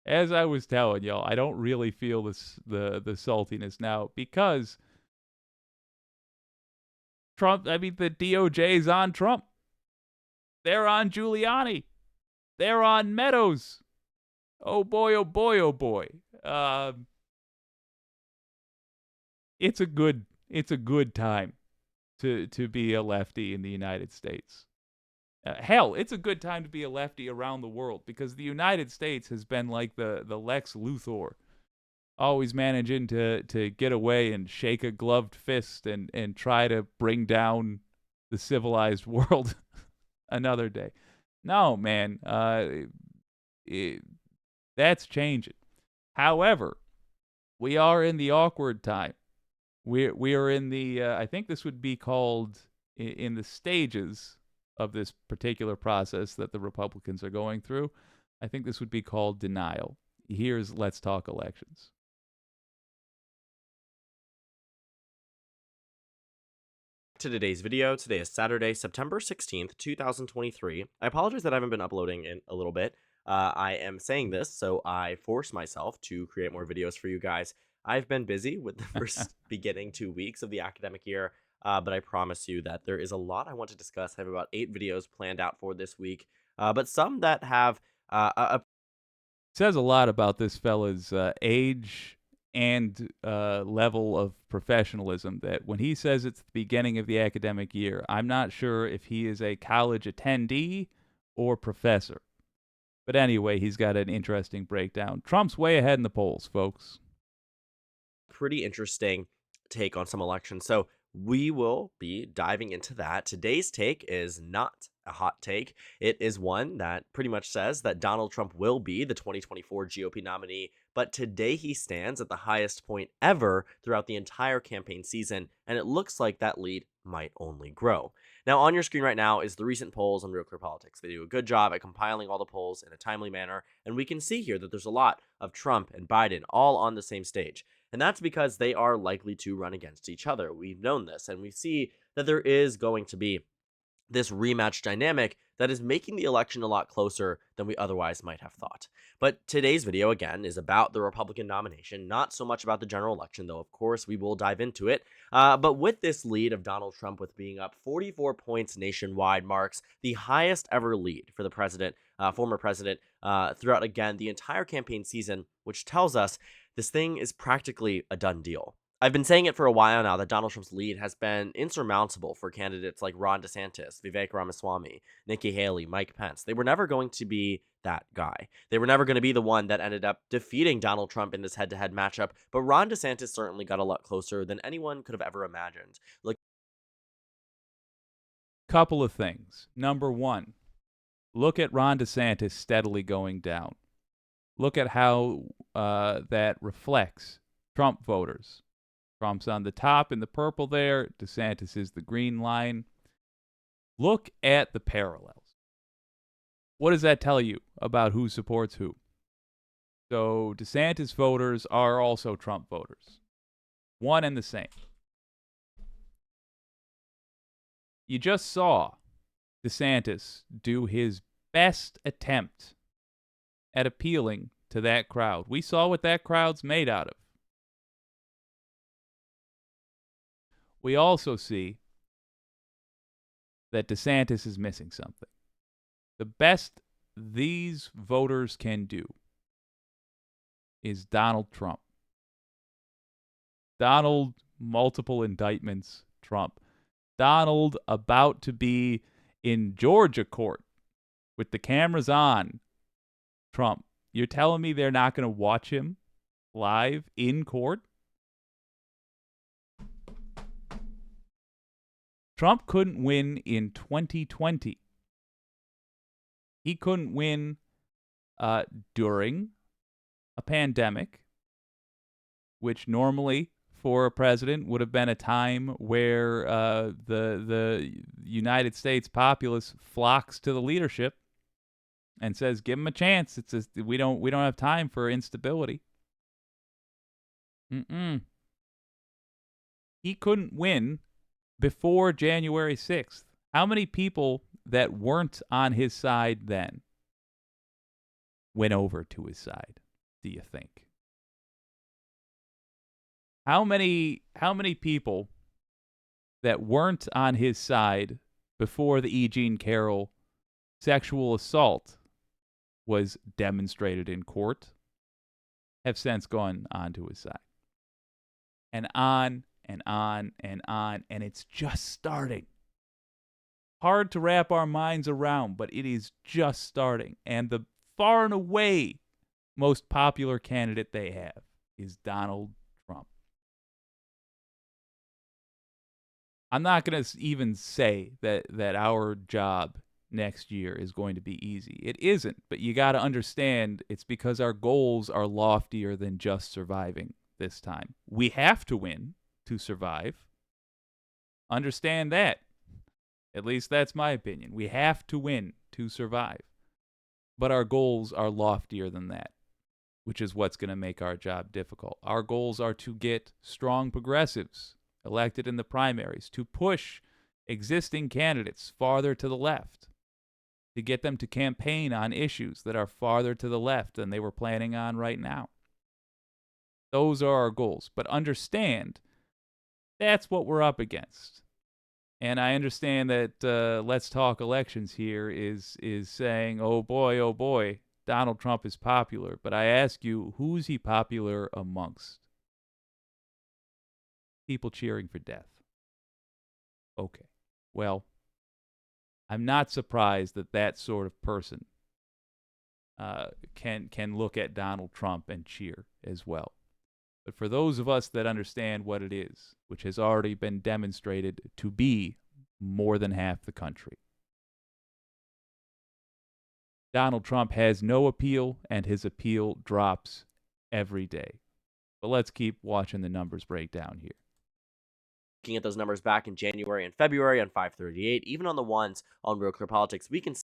as I was telling y'all, I don't really feel the saltiness now because Trump. I mean, the DOJ's on Trump. They're on Giuliani. They're on Meadows. Oh boy! Oh boy! Oh boy! It's a good time to be a lefty in the United States. Hell, it's a good time to be a lefty around the world because the United States has been like the Lex Luthor, always managing to get away and shake a gloved fist and try to bring down the civilized world another day. No, man, that's changing. However, we are in the awkward time. We are in the I think this would be called in the stages of this particular process that the Republicans are going through. I think this would be called denial. Here's Let's Talk Elections. To today's video. Today is Saturday, September 16th, 2023. I apologize that I haven't been uploading in a little bit. I am saying this so I force myself to create more videos for you guys. I've been busy with the first beginning 2 weeks of the academic year, but I promise you that there is a lot I want to discuss. I have about 8 videos planned out for this week, but some that have Says a lot about this fella's age and level of professionalism that when he says it's the beginning of the academic year, I'm not sure if he is a college attendee or professor. But anyway, he's got an interesting breakdown. Trump's way ahead in the polls, folks. pretty interesting take on some elections. So we will be diving into that. Today's take is not a hot take. It is one that pretty much says that Donald Trump will be the 2024 GOP nominee, but today he stands at the highest point ever throughout the entire campaign season, and it looks like that lead might only grow. Now, on your screen right now is the recent polls on Real Clear Politics. They do a good job at compiling all the polls in a timely manner, and we can see here that there's a lot of Trump and Biden all on the same stage. And that's because they are likely to run against each other. We've known this, and we see that there is going to be this rematch dynamic that is making the election a lot closer than we otherwise might have thought. But today's video, again, is about the Republican nomination, not so much about the general election, though, of course, we will dive into it. But with this lead of Donald Trump with being up 44 points nationwide marks the highest ever lead for the president, former president, throughout, again, the entire campaign season, which tells us this thing is practically a done deal. I've been saying it for a while now that Donald Trump's lead has been insurmountable for candidates like Ron DeSantis, Vivek Ramaswamy, Nikki Haley, Mike Pence. They were never going to be that guy. They were never going to be the one that ended up defeating Donald Trump in this head-to-head matchup, but Ron DeSantis certainly got a lot closer than anyone could have ever imagined. Look, Couple of things. Number one, look at Ron DeSantis steadily going down. Look at how that reflects Trump voters. Trump's on the top in the purple there. DeSantis is the green line. Look at the parallels. What does that tell you about who supports who? So DeSantis voters are also Trump voters. One and the same. You just saw DeSantis do his best attempt at appealing to that crowd. We saw what that crowd's made out of. We also see that DeSantis is missing something. The best these voters can do is Donald Trump. Donald, multiple indictments, Trump. Donald about to be in Georgia court with the cameras on, Trump. You're telling me they're not going to watch him live in court? Trump couldn't win in 2020. He couldn't win during a pandemic, which normally for a president would have been a time where the United States populace flocks to the leadership and says, "Give him a chance." It's just, we don't have time for instability. He couldn't win before January 6th. How many people that weren't on his side then went over to his side? do you think? How many people that weren't on his side before the E. Jean Carroll sexual assault was demonstrated in court have since gone onto his side? And on and on and on, and it's just starting. Hard to wrap our minds around, but it is just starting. And the far and away most popular candidate they have is Donald Trump. I'm not going to even say that our job next year is going to be easy. It isn't, but you got to understand it's because our goals are loftier than just surviving this time. We have to win to survive. Understand that. At least that's my opinion. We have to win to survive. But our goals are loftier than that, which is what's going to make our job difficult. Our goals are to get strong progressives elected in the primaries, to push existing candidates farther to the left, to get them to campaign on issues that are farther to the left than they were planning on right now. Those are our goals. But understand, that's what we're up against. And I understand that Let's Talk Elections here is saying, oh boy, Donald Trump is popular. But I ask you, who's he popular amongst? People cheering for death. Okay. Well, I'm not surprised that that sort of person can look at Donald Trump and cheer as well. But for those of us that understand what it is, which has already been demonstrated to be more than half the country, Donald Trump has no appeal, and his appeal drops every day. But let's keep watching the numbers break down here. Looking at those numbers back in January and February on 538, even on the ones on Real Clear Politics, we can